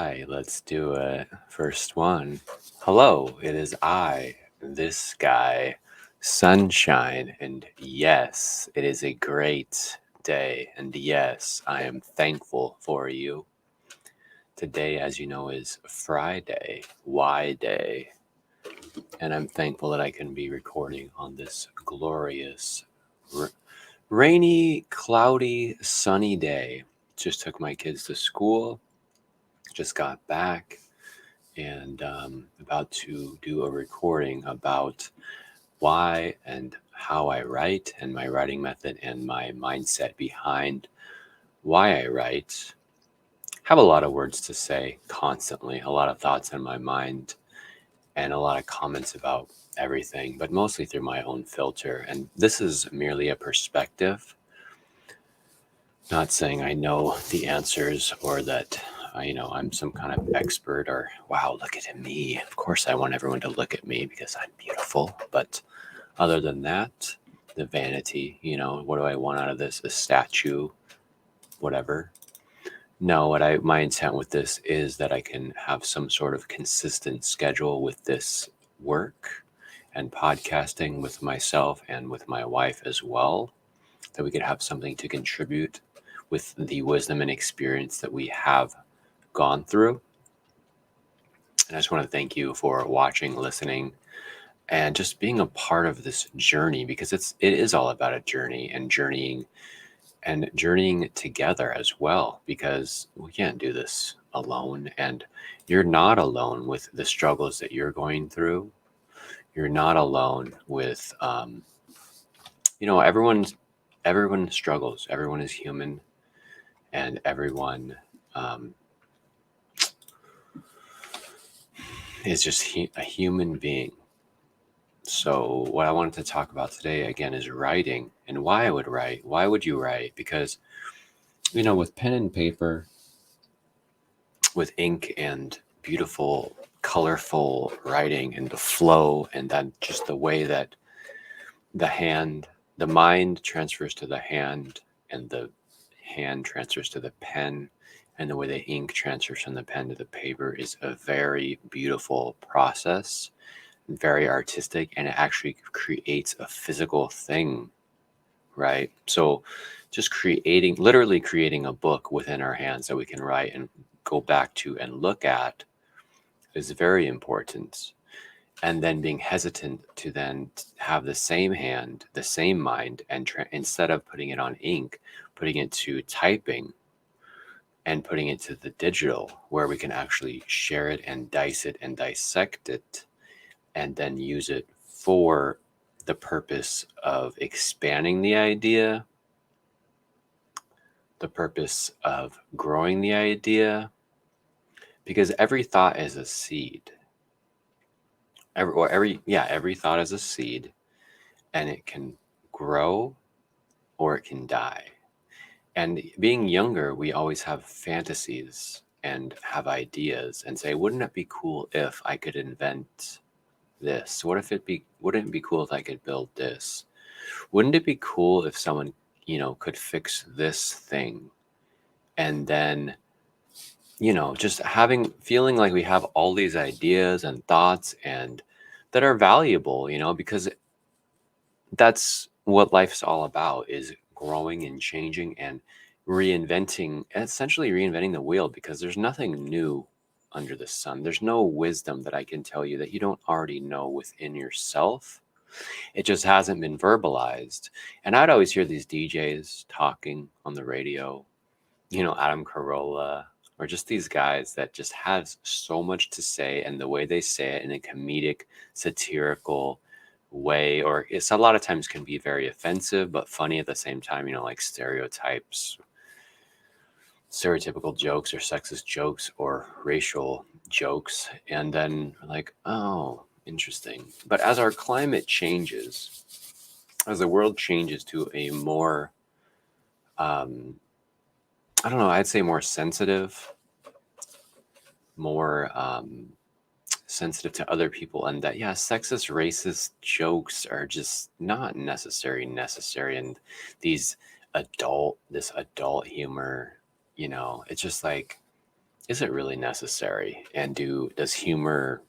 right, let's do it. First one. Hello, it is I, this guy, Sunshine, and yes, it is a great day, and yes, I am thankful for you. Today, as you know, is Friday, Y Day, and I'm thankful that I can be recording on this glorious, rainy, cloudy, sunny day. Just took my kids to school, just got back, and about to do a recording about why and how I write and my writing method and my mindset behind why I write. Have a lot of words to say constantly, a lot of thoughts in my mind, and a lot of comments about everything, but mostly through my own filter. And this is merely a perspective, not saying I know the answers or that I'm some kind of expert or wow, look at me. Of course, I want everyone to look at me because I'm beautiful. But other than that, the vanity, what do I want out of this? A statue, whatever. No, my intent with this is that I can have some sort of consistent schedule with this work and podcasting with myself and with my wife as well, that we could have something to contribute with the wisdom and experience that we have gone through. And I just want to thank you for watching, listening, and just being a part of this journey, because it is all about a journey and journeying together as well, because we can't do this alone, and you're not alone with the struggles that you're going through. You're not alone with everyone struggles, everyone is human, and everyone is just a human being. So what I wanted to talk about today again is writing and why I would write. Why would you write? Because with pen and paper, with ink and beautiful colorful writing and the flow, and then just the way that the mind transfers to the hand, and the hand transfers to the pen, and the way the ink transfers from the pen to the paper is a very beautiful process, very artistic, and it actually creates a physical thing, right? So just literally creating a book within our hands that we can write and go back to and look at is very important. And then being hesitant to then have the same hand, the same mind, and instead of putting it on ink, putting it to typing and putting it to the digital, where we can actually share it and dice it and dissect it, and then use it for the purpose of expanding the idea, the purpose of growing the idea, because every thought is a seed. Every thought is a seed, and it can grow or it can die. And being younger, we always have fantasies and have ideas and say, wouldn't it be cool if I could invent this? Wouldn't it be cool if I could build this? Wouldn't it be cool if someone, could fix this thing? And then, just feeling like we have all these ideas and thoughts and that are valuable, because that's what life's all about, is growing and changing and essentially reinventing the wheel, because there's nothing new under the sun. There's no wisdom that I can tell you that you don't already know within yourself. It just hasn't been verbalized. And I'd always hear these DJs talking on the radio, Adam Carolla, or just these guys that just have so much to say, and the way they say it in a comedic, satirical way, or it's a lot of times can be very offensive but funny at the same time, like stereotypical jokes or sexist jokes or racial jokes, and then like, oh, interesting. But as our climate changes, as the world changes to a more I don't know, I'd say more sensitive, more sensitive to other people, and that, yeah, sexist, racist jokes are just not necessary, and this adult humor, it's just like, is it really necessary? And does humor,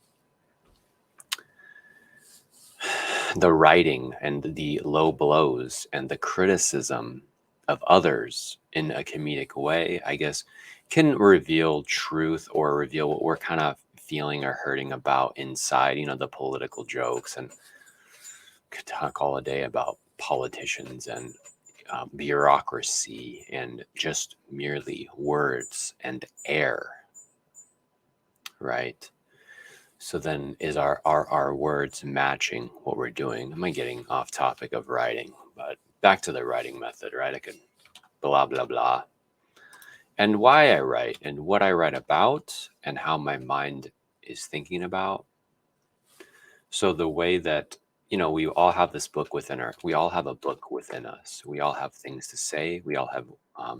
the writing and the low blows and the criticism of others in a comedic way, I guess, can reveal truth or reveal what we're kind of feeling or hurting about inside, the political jokes, and could talk all day about politicians and bureaucracy and just merely words and air, right? So then are our words matching what we're doing? Am I getting off topic of writing? But back to the writing method, right? I could blah, blah, blah. And why I write and what I write about and how my mind is thinking about. So the way that, we all have this book we all have a book within us. We all have things to say. We all have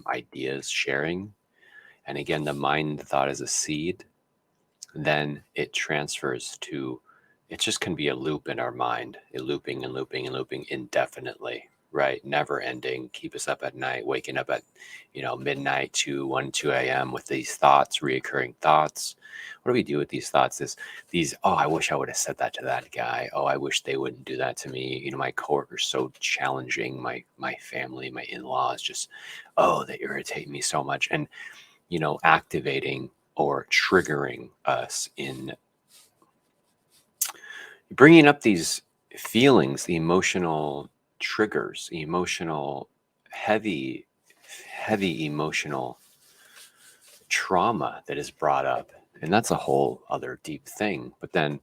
ideas sharing. And again, the mind thought is a seed. Then it transfers to, it just can be a loop in our mind, a looping and looping and looping indefinitely, right? Never ending, keep us up at night, waking up at, midnight, 2 a.m. with these thoughts, reoccurring thoughts. What do we do with these thoughts? Oh, I wish I would have said that to that guy. Oh, I wish they wouldn't do that to me. My coworker's so challenging. My family, my in-laws just, oh, they irritate me so much. And, activating or triggering us in bringing up these feelings, the emotional triggers, the emotional heavy, heavy emotional trauma that is brought up. And that's a whole other deep thing. But then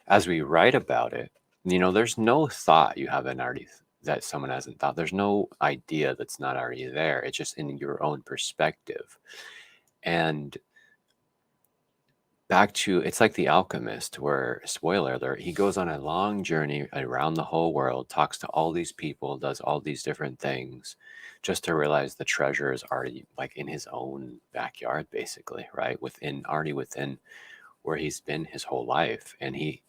as we write about it, there's no thought you haven't already that someone hasn't thought. There's no idea that's not already there. It's just in your own perspective. And back to, it's like The Alchemist, where, spoiler alert, he goes on a long journey around the whole world, talks to all these people, does all these different things, just to realize the treasure is already like in his own backyard, basically, right? Already within where he's been his whole life. And he,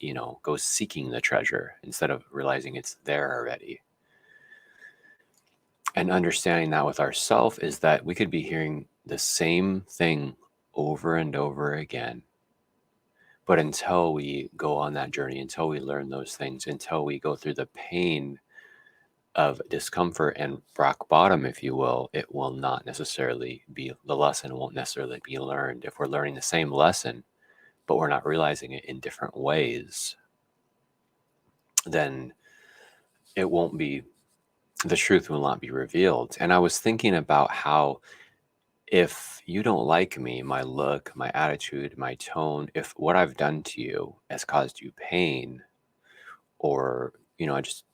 goes seeking the treasure instead of realizing it's there already. And understanding that with ourself is that we could be hearing the same thing over and over again. But until we go on that journey, until we learn those things, until we go through the pain of discomfort and rock bottom, if you will, it will not necessarily be, the lesson won't necessarily be learned. If we're learning the same lesson, but we're not realizing it in different ways, then it won't be, the truth will not be revealed. And I was thinking about how, if you don't like me, my look, my attitude, my tone, if what I've done to you has caused you pain, or I just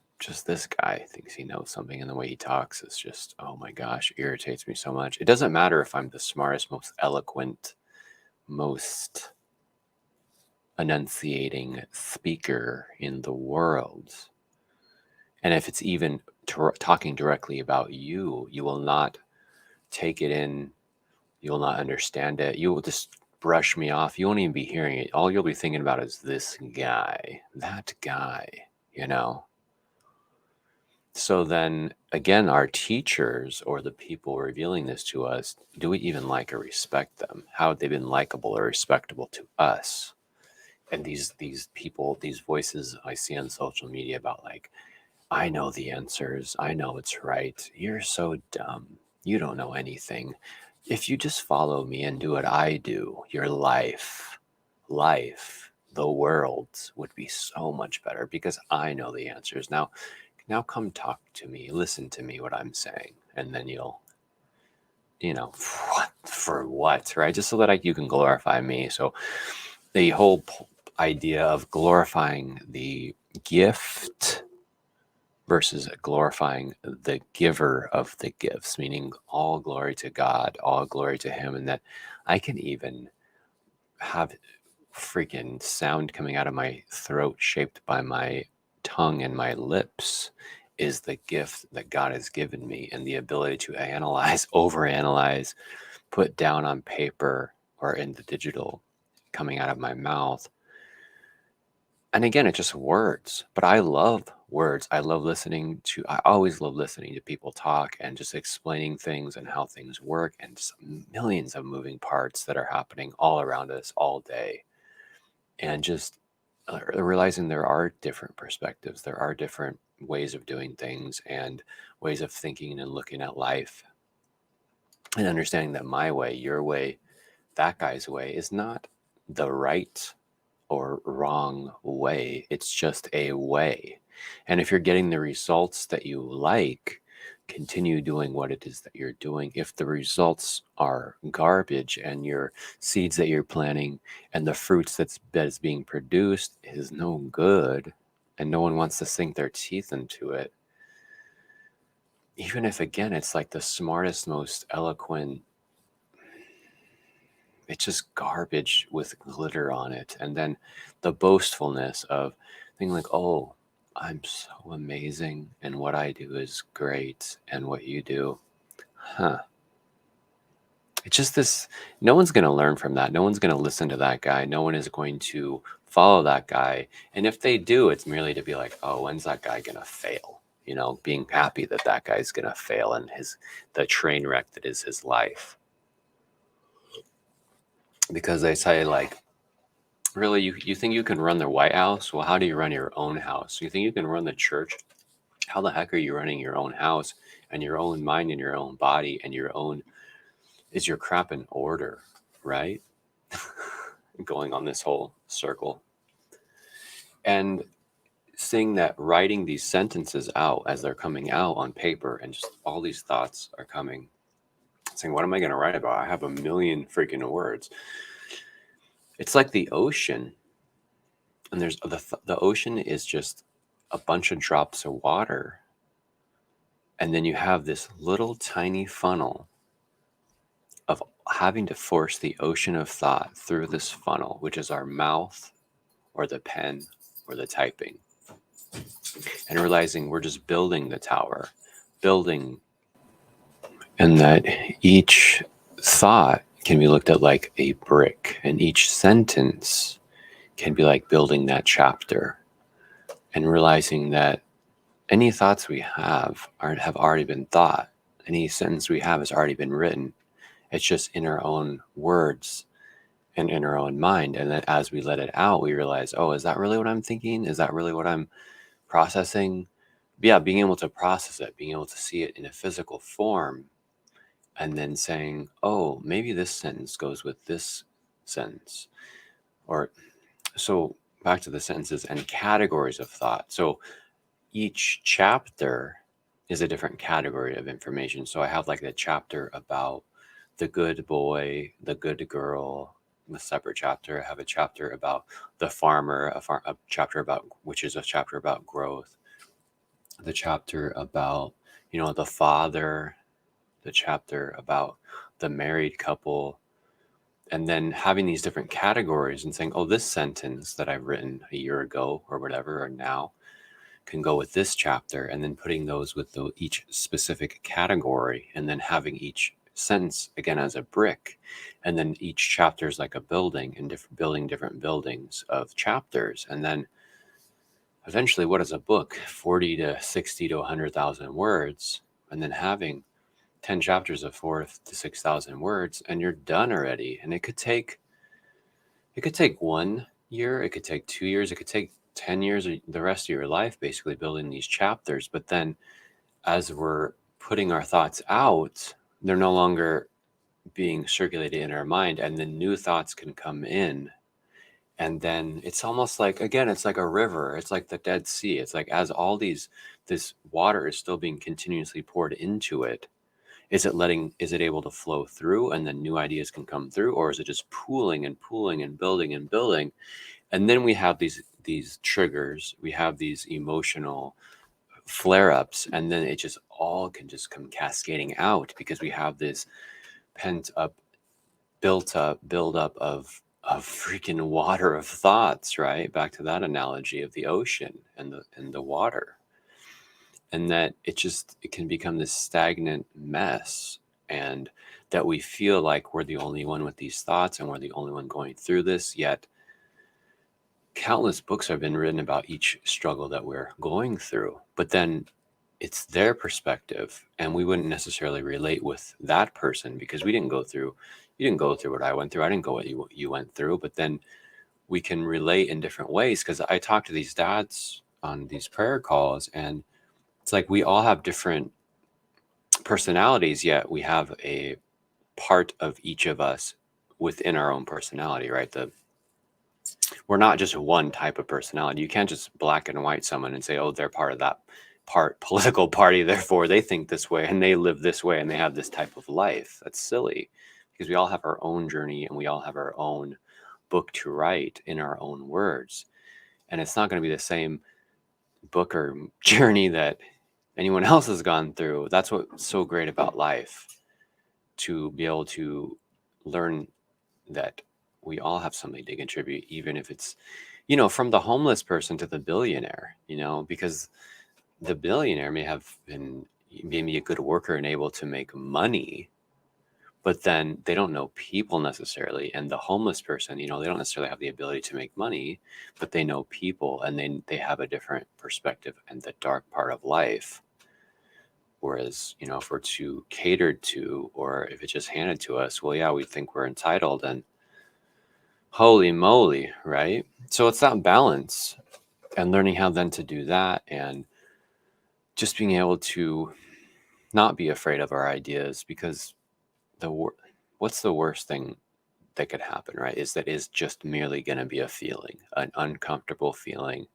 this guy thinks he knows something, and the way he talks is just, oh my gosh, irritates me so much. It doesn't matter if I'm the smartest, most eloquent, most enunciating speaker in the world, and if it's even talking directly about you, you will not take it in. You will not understand it. You will just brush me off. You won't even be hearing it. All you'll be thinking about is this guy, that guy, you know? So then again, our teachers or the people revealing this to us, do we even like or respect them? How have they been likable or respectable to us? And these people, these voices I see on social media about, like, I know the answers. I know it's right. You're so dumb. You don't know anything. If you just follow me and do what I do, your life, the world would be so much better because I know the answers. Now come talk to me, listen to me, what I'm saying. And then you'll, what for what, right? Just so that you can glorify me. So the whole idea of glorifying the gift versus glorifying the giver of the gifts, meaning all glory to God, all glory to Him, and that I can even have freaking sound coming out of my throat shaped by my tongue and my lips is the gift that God has given me, and the ability to analyze, overanalyze, put down on paper or in the digital coming out of my mouth. And again, it's just words, but I love words. I always love listening to people talk and just explaining things and how things work, and just millions of moving parts that are happening all around us all day. And just realizing there are different perspectives, there are different ways of doing things and ways of thinking and looking at life, and understanding that my way, your way, that guy's way is not the right or wrong way. It's just a way. And if you're getting the results that you like, continue doing what it is that you're doing. If the results are garbage and your seeds that you're planting and the fruits that is being produced is no good, and no one wants to sink their teeth into it, even if, again, it's like the smartest, most eloquent, it's just garbage with glitter on it. And then the boastfulness of thinking like, oh, I'm so amazing and what I do is great and what you do, it's just this, no one's going to learn from that. No one's going to listen to that guy. No one is going to follow that guy. And if they do, it's merely to be like, oh, when's that guy going to fail? Being happy that that guy's going to fail and the train wreck that is his life. Because they say, like, really, you think you can run the White House? Well, how do you run your own house? You think you can run the church? How the heck are you running your own house and your own mind and your own body and is your crap in order, right? Going on this whole circle. And seeing that, writing these sentences out as they're coming out on paper, and just all these thoughts are coming, saying, what am I going to write about? I have a million freaking words. It's like the ocean. And there's the ocean is just a bunch of drops of water. And then you have this little tiny funnel of having to force the ocean of thought through this funnel, which is our mouth or the pen or the typing. And realizing we're just building the tower, and that each thought can be looked at like a brick, and each sentence can be like building that chapter, and realizing that any thoughts we have already been thought. Any sentence we have has already been written. It's just in our own words and in our own mind. And then as we let it out, we realize, oh, is that really what I'm thinking? Is that really what I'm processing? Yeah, being able to process it, being able to see it in a physical form, and then saying, oh, maybe this sentence goes with this sentence. Or so back to the sentences and categories of thought. So each chapter is a different category of information. So I have like the chapter about the good boy, the good girl, a separate chapter. I have a chapter about the farmer, a chapter about, which is a chapter about growth. The chapter about, the father, the chapter about the married couple, and then having these different categories and saying, oh, this sentence that I've written a year ago or whatever, or now, can go with this chapter, and then putting those with each specific category, and then having each sentence again as a brick, and then each chapter is like a building, and building different buildings of chapters. And then eventually, what is a book? 40 to 60 to 100,000 words, and then having 10 chapters of 4,000 to 6,000 words, and you're done already. And it could take 1 year, it could take 2 years, it could take 10 years, or the rest of your life, basically building these chapters. But then as we're putting our thoughts out, they're no longer being circulated in our mind, and then new thoughts can come in. And then it's almost like, again, it's like a river. It's like the Dead Sea. It's like as this water is still being continuously poured into it, is it able to flow through, and then new ideas can come through? Or is it just pooling and pooling and building and building? And then we have these triggers, we have these emotional flare-ups, and then it just all can just come cascading out, because we have this pent up, build up of freaking water of thoughts, right? Back to that analogy of the ocean and the water. And that it can become this stagnant mess, and that we feel like we're the only one with these thoughts, and we're the only one going through this. Yet countless books have been written about each struggle that we're going through, but then it's their perspective, and we wouldn't necessarily relate with that person because we didn't go through, you didn't go through what I went through. I didn't go what you went through, but then we can relate in different ways. Because I talk to these dads on these prayer calls, and it's like we all have different personalities, yet we have a part of each of us within our own personality, right? We're not just one type of personality. You can't just black and white someone and say, oh, they're part of that political party, therefore they think this way and they live this way and they have this type of life. That's silly, because we all have our own journey and we all have our own book to write in our own words. And it's not going to be the same book or journey that anyone else has gone through. That's what's so great about life, to be able to learn that we all have something to contribute, even if it's, from the homeless person to the billionaire, because the billionaire may have been maybe a good worker and able to make money, but then they don't know people necessarily. And the homeless person, they don't necessarily have the ability to make money, but they know people, and they have a different perspective and the dark part of life. Whereas, if we're too catered to, or if it's just handed to us, well, yeah, we think we're entitled, and holy moly, right? So it's that balance, and learning how then to do that, and just being able to not be afraid of our ideas, because what's the worst thing that could happen, right? Is that is just merely going to be a feeling, an uncomfortable feeling.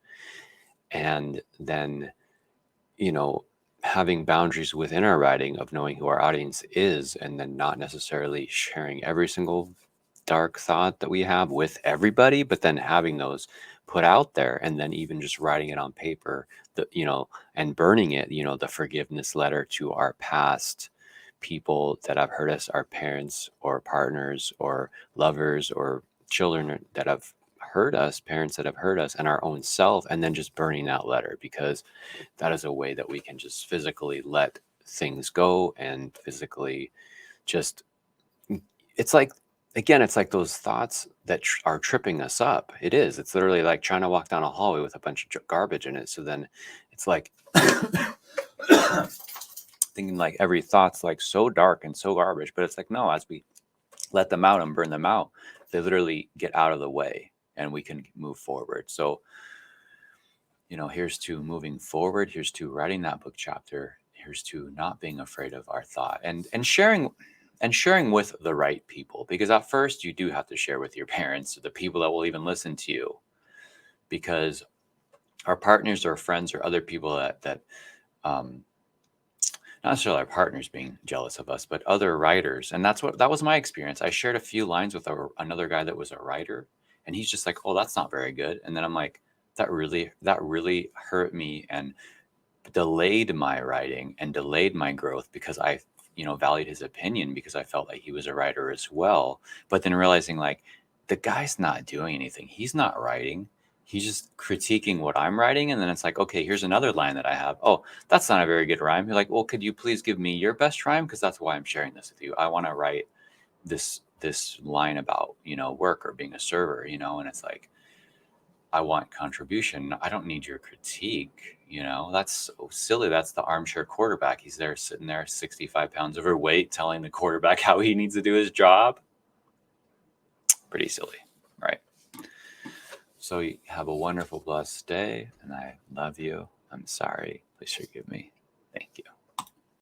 And then, you know, having boundaries within our writing of knowing who our audience is, and then not necessarily sharing every single dark thought that we have with everybody, but then having those put out there, and then even just writing it on paper, and burning it, the forgiveness letter to our past people that have hurt us, our parents or partners or lovers or children that have hurt us, parents that have hurt us, and our own self, and then just burning that letter, because that is a way that we can just physically let things go, and physically just, it's like, again, it's like those thoughts that are tripping us up. It's literally like trying to walk down a hallway with a bunch of garbage in it. So then it's like thinking like every thought's like so dark and so garbage, but it's like, no, as we let them out and burn them out, they literally get out of the way and we can move forward. So, here's to moving forward. Here's to writing that book chapter. Here's to not being afraid of our thought, and sharing with the right people, because at first you do have to share with your parents, or the people that will even listen to you, because our partners or friends or other people that not necessarily our partners being jealous of us, but other writers. And that was my experience. I shared a few lines with another guy that was a writer, and he's just like, oh, that's not very good. And then I'm like, that really hurt me and delayed my writing and delayed my growth, because I, valued his opinion, because I felt like he was a writer as well. But then realizing, like, the guy's not doing anything. He's not writing. He's just critiquing what I'm writing. And then it's like, okay, here's another line that I have. Oh, that's not a very good rhyme. You're like, well, could you please give me your best rhyme? Because that's why I'm sharing this with you. I want to write this line about, work or being a server, and it's like, I want contribution. I don't need your critique. That's so silly. That's the armchair quarterback. He's there sitting there, 65 pounds overweight, telling the quarterback how he needs to do his job. Pretty silly, right? So you have a wonderful, blessed day, and I love you. I'm sorry. Please forgive me. Thank you.